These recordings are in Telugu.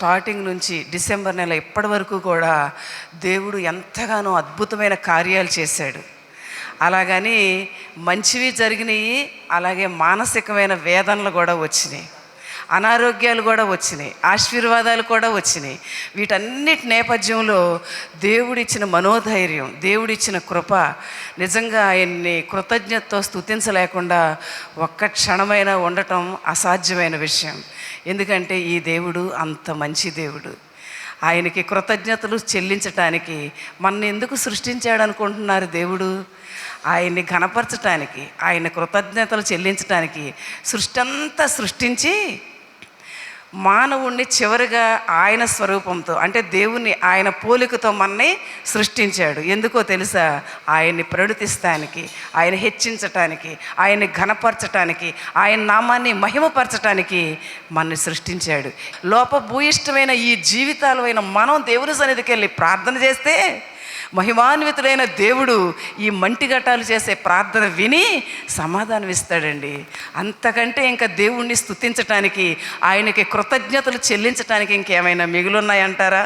స్టార్టింగ్ నుంచి డిసెంబర్ నెల ఇప్పటి వరకు కూడా దేవుడు ఎంతగానో అద్భుతమైన కార్యాలు చేశాడు. అలాగని మంచివి జరిగినాయి, అలాగే మానసికమైన వేదనలు కూడా వచ్చినాయి, అనారోగ్యాలు కూడా వచ్చినాయి, ఆశీర్వాదాలు కూడా వచ్చినాయి. వీటన్నిటి నేపథ్యంలో దేవుడిచ్చిన మనోధైర్యం, దేవుడిచ్చిన కృప, నిజంగా ఆయన్ని కృతజ్ఞతతో స్తుతించలేకుండా ఒక్క క్షణమైనా ఉండటం అసాధ్యమైన విషయం. ఎందుకంటే ఈ దేవుడు అంత మంచి దేవుడు. ఆయనకి కృతజ్ఞతలు చెల్లించటానికి మనల్ని ఎందుకు సృష్టించాడు అనుకుంటున్నారు? దేవుడు ఆయన్ని ఘనపరచటానికి, ఆయన కృతజ్ఞతలు చెల్లించటానికి సృష్టి అంతా సృష్టించి మానవుణ్ణి చివరిగా ఆయన స్వరూపంతో, అంటే దేవుణ్ణి ఆయన పోలికతో మనని సృష్టించాడు. ఎందుకో తెలుసా? ఆయన్ని ప్రణుతిస్తానికి, ఆయన హెచ్చించటానికి, ఆయన్ని ఘనపరచటానికి, ఆయన నామాన్ని మహిమపరచటానికి మనని సృష్టించాడు. లోపభూయిష్టమైన ఈ జీవితాలైన మనం దేవుని సన్నిధికి వెళ్ళి ప్రార్థన చేస్తే మహిమాన్వితుడైన దేవుడు ఈ మంటిఘటాలు చేసే ప్రార్థన విని సమాధానం ఇస్తాడండి. అంతకంటే ఇంకా దేవుణ్ణి స్తుతించటానికి, ఆయనకి కృతజ్ఞతలు చెల్లించటానికి ఇంకేమైనా మిగులున్నాయంటారా?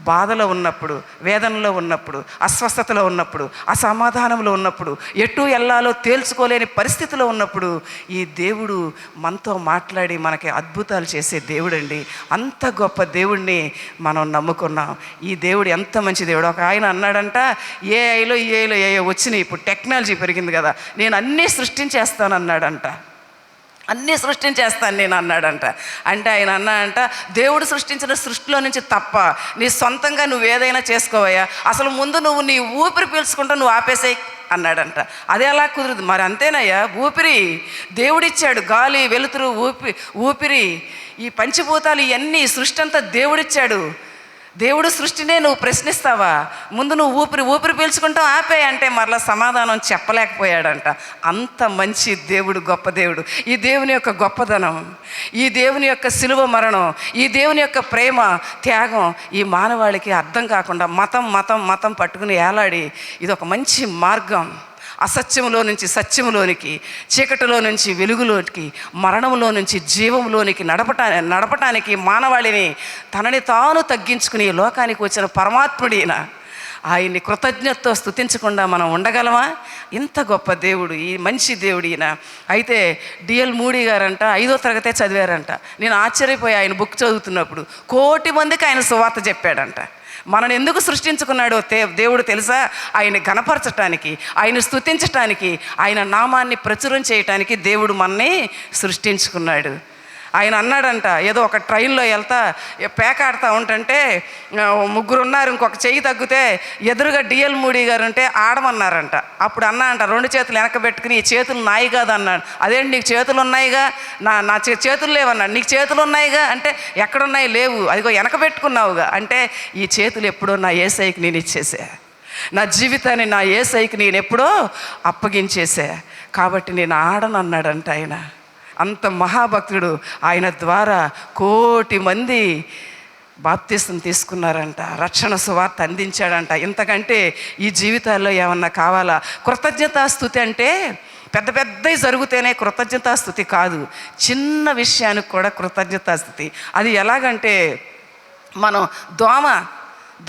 బాధలో ఉన్నప్పుడు, వేదనలో ఉన్నప్పుడు, అస్వస్థతలో ఉన్నప్పుడు, అసమాధానంలో ఉన్నప్పుడు, ఎటు వెళ్ళాలో తేల్చుకోలేని పరిస్థితిలో ఉన్నప్పుడు ఈ దేవుడు మనతో మాట్లాడి మనకి అద్భుతాలు చేసే దేవుడండి. అంత గొప్ప దేవుడిని మనం నమ్ముకున్నాం. ఈ దేవుడు ఎంత మంచి దేవుడు. ఒక ఆయన అన్నాడంట, ఏఐలో వచ్చినాయి, ఇప్పుడు టెక్నాలజీ పెరిగింది కదా, నేను అన్నీ సృష్టించేస్తానన్నాడంట. అన్నీ సృష్టించేస్తాను నేను అన్నాడంట. అంటే ఆయన అన్నాడంట, దేవుడు సృష్టించిన సృష్టిలో నుంచి తప్ప నీ సొంతంగా నువ్వు ఏదైనా చేసుకోవయ్యా, అసలు ముందు నువ్వు నీ ఊపిరి పీల్చుకుంటూ నువ్వు ఆపేసేయి అన్నాడంట. అది ఎలా కుదురుదు? మరి అంతేనయ్యా, ఊపిరి దేవుడిచ్చాడు, గాలి, వెలుతురు, ఊపిరి, ఈ పంచభూతాలు, ఇవన్నీ సృష్టి అంతా దేవుడిచ్చాడు. దేవుడు సృష్టినే నువ్వు ప్రశ్నిస్తావా? ముందు నువ్వు ఊపిరి పీల్చుకుంటావు, ఆపే అంటే మరలా సమాధానం చెప్పలేకపోయాడంట. అంత మంచి దేవుడు, గొప్ప దేవుడు. ఈ దేవుని యొక్క గొప్పదనం, ఈ దేవుని యొక్క సిలువ మరణం, ఈ దేవుని యొక్క ప్రేమ, త్యాగం ఈ మానవాళికి అర్థం కాకుండా మతం పట్టుకుని ఏలాడి ఇది ఒక మంచి మార్గం, అసత్యంలో నుంచి సత్యంలోనికి, చీకటిలో నుంచి వెలుగులోనికి, మరణంలో నుంచి జీవంలోనికి నడపటానికి మానవాళిని తనని తాను తగ్గించుకుని లోకానికి వచ్చిన పరమాత్ముడైన ఆయన్ని కృతజ్ఞతతో స్తుతించకుండా మనం ఉండగలమా? ఇంత గొప్ప దేవుడు, ఈ మంచి దేవుడు ఈయన. అయితే డిఎల్ మూడీ గారంట 5వ తరగతే చదివారంట. నేను ఆశ్చర్యపోయి ఆయన బుక్ చదువుతున్నప్పుడు 1 కోటి మందికి ఆయన సువార్త చెప్పాడంట. మనని ఎందుకు సృష్టించుకున్నాడో దేవుడు తెలుసా? ఆయన ఘనపరచటానికి, ఆయన స్తుతించటానికి, ఆయన నామాన్ని ప్రచురం చేయటానికి దేవుడు మనని సృష్టించుకున్నాడు. ఆయన అన్నాడంట, ఏదో ఒక ట్రైన్లో వెళ్తా పేకాడుతూ ఉంటుంటే 3 ఉన్నారు, ఇంకొక చెయ్యి తగ్గితే ఎదురుగా డిఎల్ మూడీ గారు ఉంటే ఆడమన్నారంట. అప్పుడు అన్నాడంట, 2 చేతులు వెనక పెట్టుకుని, ఈ చేతులు నాయి కాదు అన్నాడు. అదేంటి నీకు చేతులు ఉన్నాయిగా? నా చేతులు లేవన్నాడు. నీకు చేతులు ఉన్నాయిగా అంటే ఎక్కడున్నాయి? లేవు. అదిగో వెనక పెట్టుకున్నావుగా అంటే ఈ చేతులు ఎప్పుడో నా యేసయ్యకి నేను ఇచ్చేసా, నా జీవితాన్ని నా యేసయ్యకి నేను ఎప్పుడో అప్పగించేసా, కాబట్టి నేను ఆడనన్నాడంట ఆయన. అంత మహాభక్తుడు. ఆయన ద్వారా 1 కోటి మంది బాప్తిసం తీసుకున్నారంట, రక్షణ సువార్త అందించాడంట. ఇంతకంటే ఈ జీవితాల్లో ఏమన్నా కావాలా? కృతజ్ఞతాస్తుతి అంటే పెద్దవి జరిగితేనే కృతజ్ఞతాస్తుతి కాదు, చిన్న విషయానికి కూడా కృతజ్ఞతాస్తుతి. అది ఎలాగంటే, మనం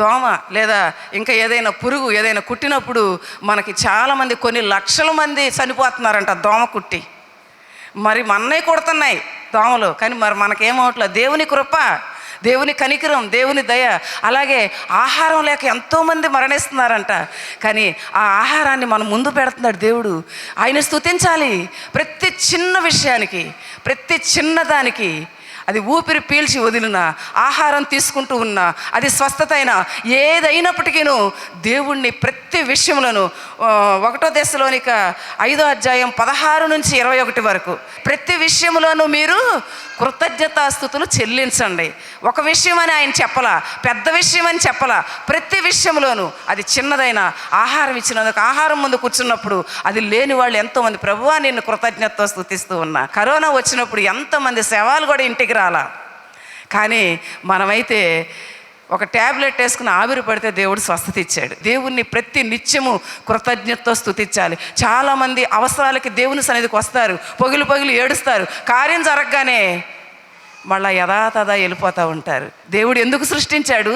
దోమ లేదా ఇంకా ఏదైనా పురుగు ఏదైనా కుట్టినప్పుడు మనకి చాలామంది, కొన్ని లక్షల మంది చనిపోతున్నారంట దోమ కుట్టి. మరి మన్నే కొడుతున్నాయి దోమలు, కానీ మరి మనకేమవట్లేదు. దేవుని కృప, దేవుని కనికరం, దేవుని దయ. అలాగే ఆహారం లేక ఎంతోమంది మరణిస్తున్నారంట, కానీ ఆ ఆహారాన్ని మన ముందు పెడుతున్నాడు దేవుడు. ఆయన స్తుతించాలి ప్రతి చిన్న విషయానికి, ప్రతి చిన్నదానికి. అది ఊపిరి పీల్చి వదిలిన, ఆహారం తీసుకుంటూ ఉన్నా, అది స్వస్థత అయినా, ఏదైనప్పటికీను దేవుణ్ణి ప్రతి విషయంలోనూ 1వ దశలోనిక 5వ అధ్యాయం 16 నుంచి 21 వరకు ప్రతి విషయంలోనూ మీరు కృతజ్ఞతాస్తుతులు చెల్లించండి. ఒక విషయం అని ఆయన చెప్పలా, పెద్ద విషయం అని చెప్పలా, ప్రతి విషయంలోనూ. అది చిన్నదైనా, ఆహారం ఇచ్చినందుకు, ఆహారం ముందు కూర్చున్నప్పుడు అది లేని వాళ్ళు ఎంతోమంది, ప్రభువా నిన్ను కృతజ్ఞతతో స్తుతిస్తూ ఉన్నా. కరోనా వచ్చినప్పుడు ఎంతోమంది శవాలు కూడా ఇంటికి రాలా, కానీ మనమైతే ఒక ట్యాబ్లెట్ వేసుకుని ఆవిరి పడితే దేవుడు స్వస్థత ఇచ్చాడు. దేవుణ్ణి ప్రతి నిత్యము కృతజ్ఞతతో స్తుతించాలి. చాలామంది అవసరాలకి దేవుని సన్నిధికి వస్తారు, పొగిలి ఏడుస్తారు. కార్యం జరగగానే మళ్ళీ యథాతథా వెళ్ళిపోతూ ఉంటారు. దేవుడు ఎందుకు సృష్టించాడు?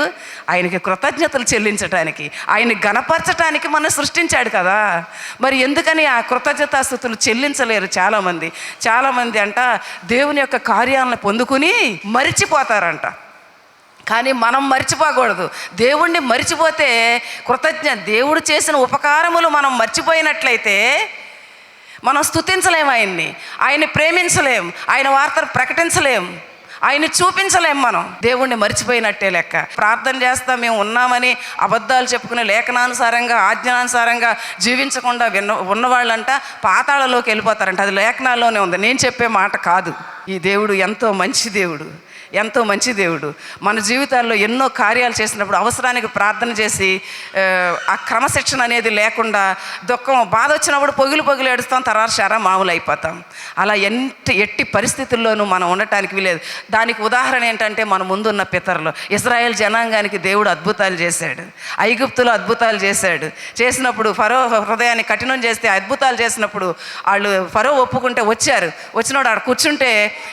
ఆయనకి కృతజ్ఞతలు చెల్లించటానికి, ఆయన్ని గణపరచటానికి మనం సృష్టించాడు కదా. మరి ఎందుకని ఆ కృతజ్ఞతాస్తుతులు చెల్లించలేరు చాలామంది అంట దేవుని యొక్క కార్యాలను పొందుకుని మరిచిపోతారంట. కానీ మనం మర్చిపోకూడదు. దేవుణ్ణి మర్చిపోతే దేవుడు చేసిన ఉపకారములు మనం మర్చిపోయినట్లయితే మనం స్తుతించలేం, ఆయన్ని ప్రేమించలేం, ఆయన వార్తను ప్రకటించలేం, ఆయన్ని చూపించలేం. మనం దేవుణ్ణి మర్చిపోయినట్టే లెక్క. ప్రార్థన చేస్తా మేము ఉన్నామని అబద్ధాలు చెప్పుకుని లేఖనానుసారంగా ఆజ్ఞానుసారంగా జీవించకుండా ఉన్నవాళ్ళంట పాతాళలోకి వెళ్ళిపోతారంట. అది లేఖనాల్లోనే ఉంది, నేను చెప్పే మాట కాదు. ఈ దేవుడు ఎంతో మంచి దేవుడు. మన జీవితాల్లో ఎన్నో కార్యాలు చేసినప్పుడు అవసరానికి ప్రార్థన చేసి ఆ క్రమశిక్షణ అనేది లేకుండా దుఃఖం బాధ వచ్చినప్పుడు పొగిలి ఏడుస్తాం, తర్వాత మామూలు అయిపోతాం. అలా ఎట్టి పరిస్థితుల్లోనూ మనం ఉండటానికి వీలేదు. దానికి ఉదాహరణ ఏంటంటే మన ముందున్న పితరులు ఇశ్రాయేల్ జనాంగానికి దేవుడు అద్భుతాలు చేశాడు, ఐగుప్తులో అద్భుతాలు చేసినప్పుడు ఫరో హృదయాన్ని కఠినం చేస్తే అద్భుతాలు చేసినప్పుడు వాళ్ళు ఫరో ఒప్పుకుంటే వచ్చినోడు ఆడ కూర్చుంటే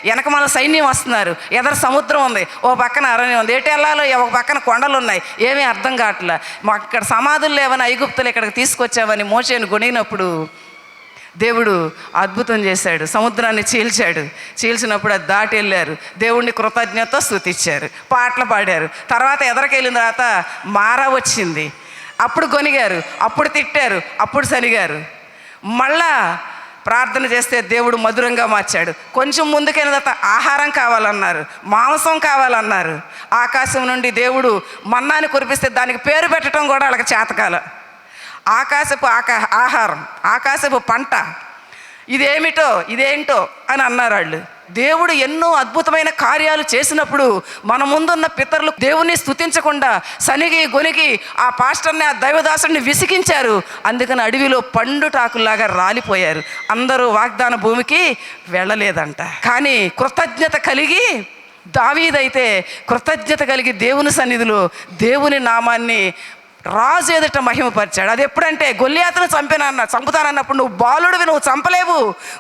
వెనకమాల సైన్యం వస్తున్నారు, ఎదర సముద్రం ఉంది, ఓ పక్కన అరణ్యం ఉంది, ఎటు వెళ్ళాలో ఒక పక్కన కొండలు ఉన్నాయి, ఏమీ అర్థం కావట్లే. మాకు ఇక్కడ సమాధులు లేవని ఐగుప్తులు ఇక్కడికి తీసుకొచ్చావని మోషేను గొనిగినప్పుడు దేవుడు అద్భుతం చేశాడు, సముద్రాన్ని చీల్చినప్పుడు అది దాటి వెళ్ళారు, దేవుణ్ణి కృతజ్ఞతతో స్తుతించారు, పాటలు పాడారు. తర్వాత ఎదరికెళ్ళిన తర్వాత మారా వచ్చింది, అప్పుడు గొనిగారు, అప్పుడు తిట్టారు, అప్పుడు సనిగారు. మళ్ళా ప్రార్థన చేస్తే దేవుడు మధురంగా మార్చాడు. కొంచెం ముందుకైన తర్వాత ఆహారం కావాలన్నారు, మాంసం కావాలన్నారు. ఆకాశం నుండి దేవుడు మన్నాని కురిపిస్తే దానికి పేరు పెట్టడం కూడా వాళ్ళకి చేతకాల. ఆకాశపు ఆహారం, ఆకాశపు పంట, ఇదేంటో అని అన్నారు వాళ్ళు. దేవుడు ఎన్నో అద్భుతమైన కార్యాలు చేసినప్పుడు మన ముందున్న పితరులు దేవుణ్ణి స్తుతించకుండా సనిగి గొనిగి ఆ పాస్టర్ని, ఆ దైవదాసుడిని విసిగించారు. అందుకని అడవిలో పండుటాకుల్లాగా రాలిపోయారు. అందరూ వాగ్దాన భూమికి వెళ్ళలేదంట. కానీ కృతజ్ఞత కలిగి దావీదైతే కృతజ్ఞత కలిగి దేవుని సన్నిధిలో దేవుని నామాన్ని రాజు ఎదుట మహిమపరిచాడు. అది ఎప్పుడంటే గొల్లియాతును చంపుతానన్నప్పుడు నువ్వు బాలుడివి, నువ్వు చంపలేవు,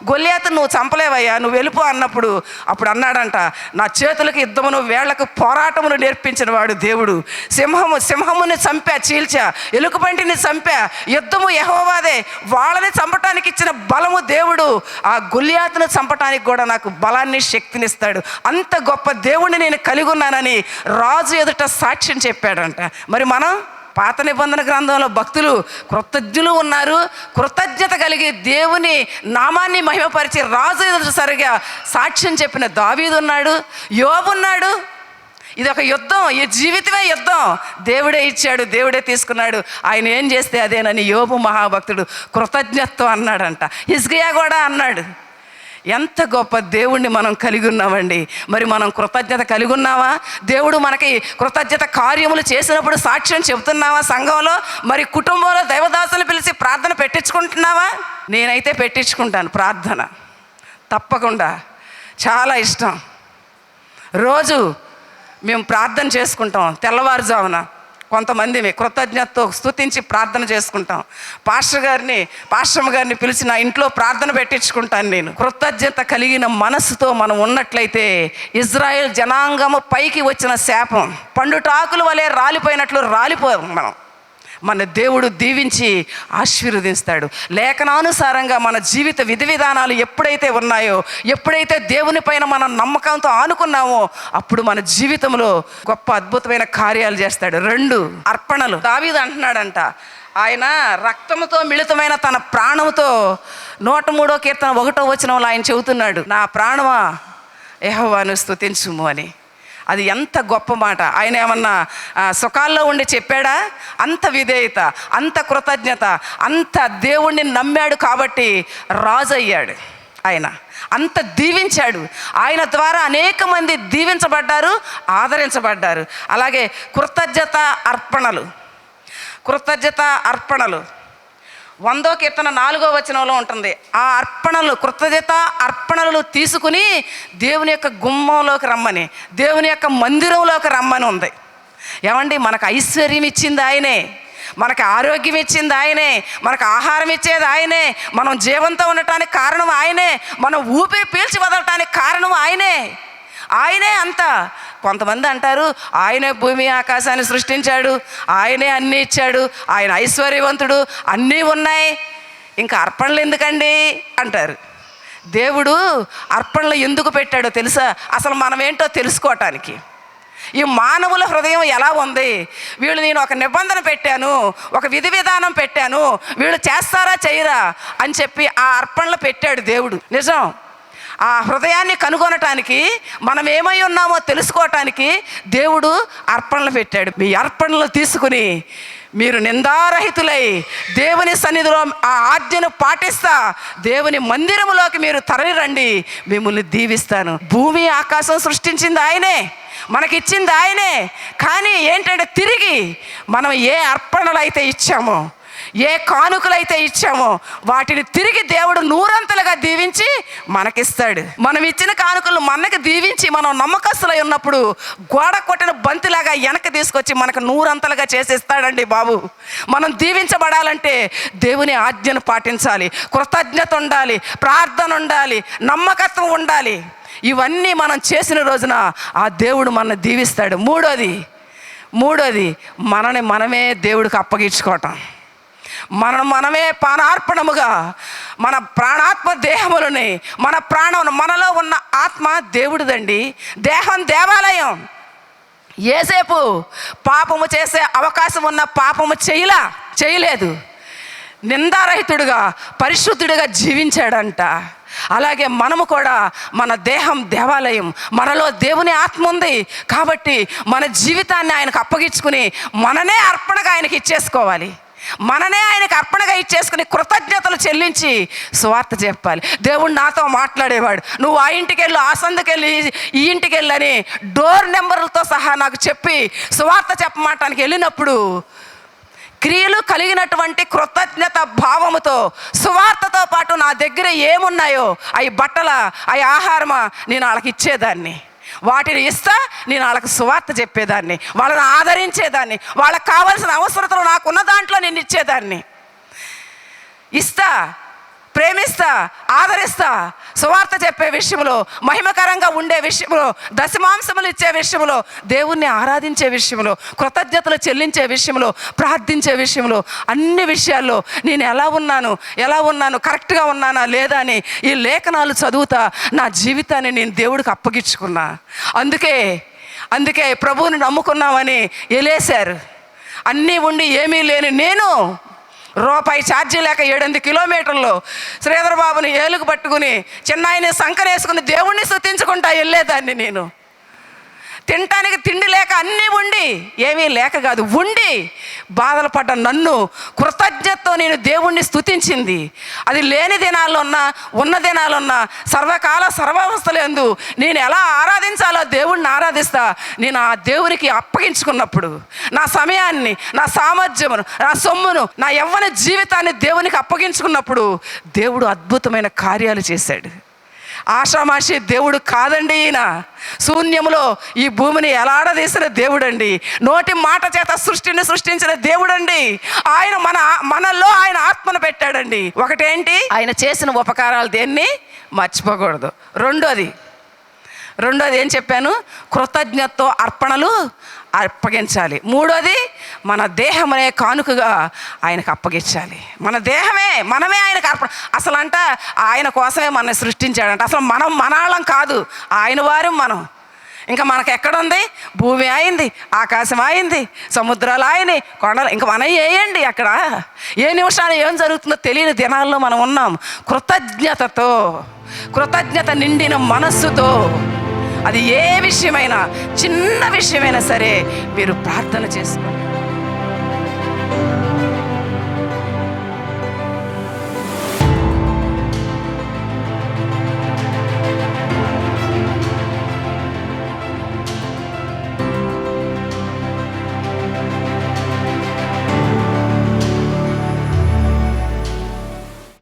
గొల్లియాతును నువ్వు చంపలేవయ్యా, నువ్వు వెళ్ళిపో అన్నప్పుడు అప్పుడు అన్నాడంట, నా చేతులకు యుద్ధమును వేళ్లకు పోరాటమును నేర్పించిన వాడు దేవుడు. సింహముని చీల్చా, ఎలుకబంటిని చంపా, యుద్ధము యెహోవాదే, వాళ్ళని చంపటానికి ఇచ్చిన బలము దేవుడు. ఆ గొల్లియాతును చంపటానికి కూడా నాకు బలాన్ని శక్తినిస్తాడు. అంత గొప్ప దేవుణ్ణి నేను కలిగి ఉన్నానని రాజు ఎదుట సాక్ష్యం చెప్పాడంట. మరి మనం పాత నిబంధన గ్రంథంలో భక్తులు కృతజ్ఞులు ఉన్నారు. కృతజ్ఞత కలిగి దేవుని నామాన్ని మహిమపరిచి రాజు ఎదుట సరిగా సాక్ష్యం చెప్పిన దావీదు ఉన్నాడు, యోబు ఉన్నాడు. ఇది ఒక యుద్ధం, ఈ జీవితమే యుద్ధం. దేవుడే ఇచ్చాడు, దేవుడే తీసుకున్నాడు, ఆయన ఏం చేస్తే అదేనని యోబు మహాభక్తుడు కృతజ్ఞతతో అన్నాడంట. హిజ్కియా కూడా అన్నాడు. ఎంత గొప్ప దేవుణ్ణి మనం కలిగి ఉన్నామండి. మరి మనం కృతజ్ఞత కలిగి ఉన్నావా? దేవుడు మనకి కృతజ్ఞత కార్యములు చేసినప్పుడు సాక్ష్యం చెబుతున్నావా సంఘంలో? మరి కుటుంబంలో దైవదాసులు పిలిచి ప్రార్థన పెట్టించుకుంటున్నావా? నేనైతే పెట్టించుకుంటాను ప్రార్థన, తప్పకుండా, చాలా ఇష్టం. రోజు మేము ప్రార్థన చేసుకుంటాం. తెల్లవారుజామున కొంతమంది కృతజ్ఞతతో స్తుతించి ప్రార్థన చేసుకుంటాం. పాస్టమ్మ గారిని పిలిచి నా ఇంట్లో ప్రార్థన పెట్టించుకుంటాను నేను. కృతజ్ఞత కలిగిన మనసుతో మనం ఉన్నట్లయితే ఇజ్రాయెల్ జనాంగము పైకి వచ్చిన శాపం పండుటాకుల వలె రాలిపోయినట్లు రాలిపోయాం మనం. మన దేవుడు దీవించి ఆశీర్వదిస్తాడు. లేఖనానుసారంగా మన జీవిత విధి విధానాలు ఎప్పుడైతే ఉన్నాయో, ఎప్పుడైతే దేవుని పైన మనం నమ్మకంతో ఆనుకున్నామో, అప్పుడు మన జీవితంలో గొప్ప అద్భుతమైన కార్యాలు చేస్తాడు. 2 అర్పణలు. దావీదు అంటున్నాడంట, ఆయన రక్తముతో మిళితమైన తన ప్రాణముతో 103వ కీర్తన 1వ వచనంలో ఆయన చెబుతున్నాడు, నా ప్రాణమా యెహోవాను స్తుతించుము అని. అది ఎంత గొప్ప మాట. ఆయన ఏమన్నా సుఖాల్లో ఉండి చెప్పాడా? అంత విధేయత, అంత కృతజ్ఞత, అంత దేవుణ్ణి నమ్మాడు కాబట్టి రాజు అయ్యాడు. ఆయన అంత దీవించాడు. ఆయన ద్వారా అనేక మంది దీవించబడ్డారు, ఆదరించబడ్డారు. అలాగే కృతజ్ఞత అర్పణలు 100వ కీర్తన 4వ వచనంలో ఉంటుంది. ఆ అర్పణలు, కృతజ్ఞత అర్పణలు తీసుకుని దేవుని యొక్క గుమ్మంలోకి రమ్మని, దేవుని యొక్క మందిరంలోకి రమ్మని ఉంది. ఏమండి, మనకు ఐశ్వర్యం ఇచ్చింది ఆయనే, మనకు ఆరోగ్యం ఇచ్చింది ఆయనే, మనకు ఆహారం ఇచ్చేది ఆయనే, మనం జీవంతో ఉండటానికి కారణం ఆయనే, మనం ఊపిరి పీల్చి వదలటానికి కారణం ఆయనే. ఆయనే అంతా. కొంతమంది అంటారు ఆయనే భూమి ఆకాశాన్ని సృష్టించాడు, ఆయనే అన్నీ ఇచ్చాడు, ఆయన ఐశ్వర్యవంతుడు, అన్నీ ఉన్నాయి, ఇంకా అర్పణలు ఎందుకండి అంటారు. దేవుడు అర్పణలు ఎందుకు పెట్టాడో తెలుసా? అసలు మనం ఏంటో తెలుసుకోవటానికి. ఈ మానవుల హృదయం ఎలా ఉంది, వీళ్ళు నేను ఒక నిబంధన పెట్టాను, ఒక విధి విధానం పెట్టాను, వీళ్ళు చేస్తారా చేయరా అని చెప్పి ఆ అర్పణలు పెట్టాడు దేవుడు. నిజం, ఆ హృదయాన్ని కనుగొనటానికి, మనం ఏమై ఉన్నామో తెలుసుకోవటానికి దేవుడు అర్పణలు పెట్టాడు. మీ అర్పణలు తీసుకుని మీరు నిందారహితులై దేవుని సన్నిధిలో ఆ ఆజ్ఞను పాటిస్తా దేవుని మందిరములోకి మీరు తరలి రండి, మిమ్మల్ని దీవిస్తాను. భూమి ఆకాశం సృష్టించింది ఆయనే, మనకిచ్చింది ఆయనే. కానీ ఏంటంటే తిరిగి మనం ఏ అర్పణలు అయితే ఇచ్చామో, ఏ కానుకలైతే ఇచ్చామో వాటిని తిరిగి దేవుడు నూరంతలుగా దీవించి మనకిస్తాడు. మనం ఇచ్చిన కానుకలు మనకి దీవించి మనం నమ్మకస్తులై ఉన్నప్పుడు గోడ కొట్టిన బంతిలాగా వెనక్కి తీసుకొచ్చి మనకు నూరంతలుగా చేసిస్తాడండి బాబు. మనం దీవించబడాలంటే దేవుని ఆజ్ఞను పాటించాలి, కృతజ్ఞత ఉండాలి, ప్రార్థన ఉండాలి, నమ్మకత్వం ఉండాలి. ఇవన్నీ మనం చేసిన రోజున ఆ దేవుడు మనల్ని దీవిస్తాడు. మూడోది మనమే దేవుడికి అప్పగించుకోవటం. మనమే పానార్పణముగా మన ప్రాణాత్మ దేహములని, మన ప్రాణం, మనలో ఉన్న ఆత్మ దేవుడిదండి. దేహం దేవాలయం. ఏసేపు పాపము చేసే అవకాశం ఉన్న పాపము చేయలేదు, నిందారహితుడుగా పరిశుద్ధుడిగా జీవించాడంట. అలాగే మనము కూడా మన దేహం దేవాలయం, మనలో దేవుని ఆత్మ ఉంది కాబట్టి మన జీవితాన్ని ఆయనకు అప్పగించుకుని మననే అర్పణగా ఆయనకి ఇచ్చేసుకోవాలి. మననే ఆయనకు అర్పణగా ఇచ్చేసుకుని కృతజ్ఞతలు చెల్లించి సువార్త చెప్పాలి. దేవుడు నాతో మాట్లాడేవాడు, నువ్వు ఆ ఇంటికి వెళ్ళు, ఆ సందుకెళ్ళి, ఈ ఇంటికి వెళ్ళని డోర్ నెంబర్లతో సహా నాకు చెప్పి సువార్త చెప్పమాటానికి వెళ్ళినప్పుడు క్రియలు కలిగినటువంటి కృతజ్ఞత భావముతో సువార్తతో పాటు నా దగ్గర ఏమున్నాయో, అవి బట్టల, అవి ఆహారమా, నేను వాళ్ళకి ఇచ్చేదాన్ని. వాటిని ఇస్తా నేను వాళ్ళకి సువార్త చెప్పేదాన్ని, వాళ్ళని ఆదరించేదాన్ని, వాళ్ళకి కావాల్సిన అవసరతలు నాకున్న దాంట్లో నేను ఇచ్చేదాన్ని. ఇస్తా, ప్రేమిస్తా, ఆదరిస్తా. సువార్త చెప్పే విషయంలో, మహిమకరంగా ఉండే విషయంలో, దశమాంసములు ఇచ్చే విషయంలో, దేవుణ్ణి ఆరాధించే విషయంలో, కృతజ్ఞతలు చెల్లించే విషయంలో, ప్రార్థించే విషయంలో, అన్ని విషయాల్లో నేను ఎలా ఉన్నాను, కరెక్ట్గా ఉన్నానా లేదా అని ఈ లేఖనాలు చదువుతా నా జీవితాన్ని నేను దేవుడికి అప్పగించుకున్నా. అందుకే ప్రభువుని నమ్ముకున్నామని ఎలేశారు. అన్నీ ఉండి ఏమీ లేని నేను రూపాయి ఛార్జీ లేక 7-8 కిలోమీటర్లు శ్రీధర్ బాబుని ఏలుగు పట్టుకుని చిన్నాయని సంకనేసుకుని దేవుణ్ణి స్తుతించుకుంటా వెళ్ళేదాన్ని. నేను తినటానికి తిండి లేక, అన్నీ ఉండి, ఏమీ లేక కాదు, ఉండి బాధలు పడ్డ నన్ను కృతజ్ఞతతో నేను దేవుణ్ణి స్తుతించింది. అది లేని దినాలున్నా, ఉన్న దినాలున్నా, సర్వకాల సర్వావస్థలందు నేను ఎలా ఆరాధించాలో దేవుణ్ణి ఆరాధిస్తా. నేను ఆ దేవునికి అప్పగించుకున్నప్పుడు నా సమయాన్ని, నా సామర్థ్యమును, నా సొమ్మును, నా యవ్వన జీవితాన్ని దేవునికి అప్పగించుకున్నప్పుడు దేవుడు అద్భుతమైన కార్యాలు చేశాడు. ఆషామాషి దేవుడు కాదండి ఈయన. శూన్యములో ఈ భూమిని ఎలాడదీసిన దేవుడండి. నోటి మాట చేత సృష్టిని సృష్టించిన దేవుడండి. ఆయన మనలో ఆయన ఆత్మను పెట్టాడండి. ఒకటేంటి, ఆయన చేసిన ఉపకారాలు దేన్ని మర్చిపోకూడదు. రెండోది ఏం చెప్పాను, కృతజ్ఞతతో అర్పణలు అప్పగించాలి. మూడోది మన దేహమనే కానుకగా ఆయనకు అప్పగించాలి. మన దేహమే, మనమే ఆయనకు అర్పణ. అసలు అంట ఆయన కోసమే మనల్ని సృష్టించాడంట. అసలు మనం మనాళం కాదు, ఆయన వారు మనం. ఇంకా మనకు ఎక్కడుంది, భూమి అయింది, ఆకాశం అయింది, సముద్రాలు ఆయని, కొండలు, ఇంకా మనం వేయండి. అక్కడ ఏ నిమిషాలు ఏం జరుగుతుందో తెలియని దినాల్లో మనం ఉన్నాం. కృతజ్ఞత నిండిన మనస్సుతో, అది ఏ విషయమైనా, చిన్న విషయమైనా సరే మీరు ప్రార్థన చేసుకోండి.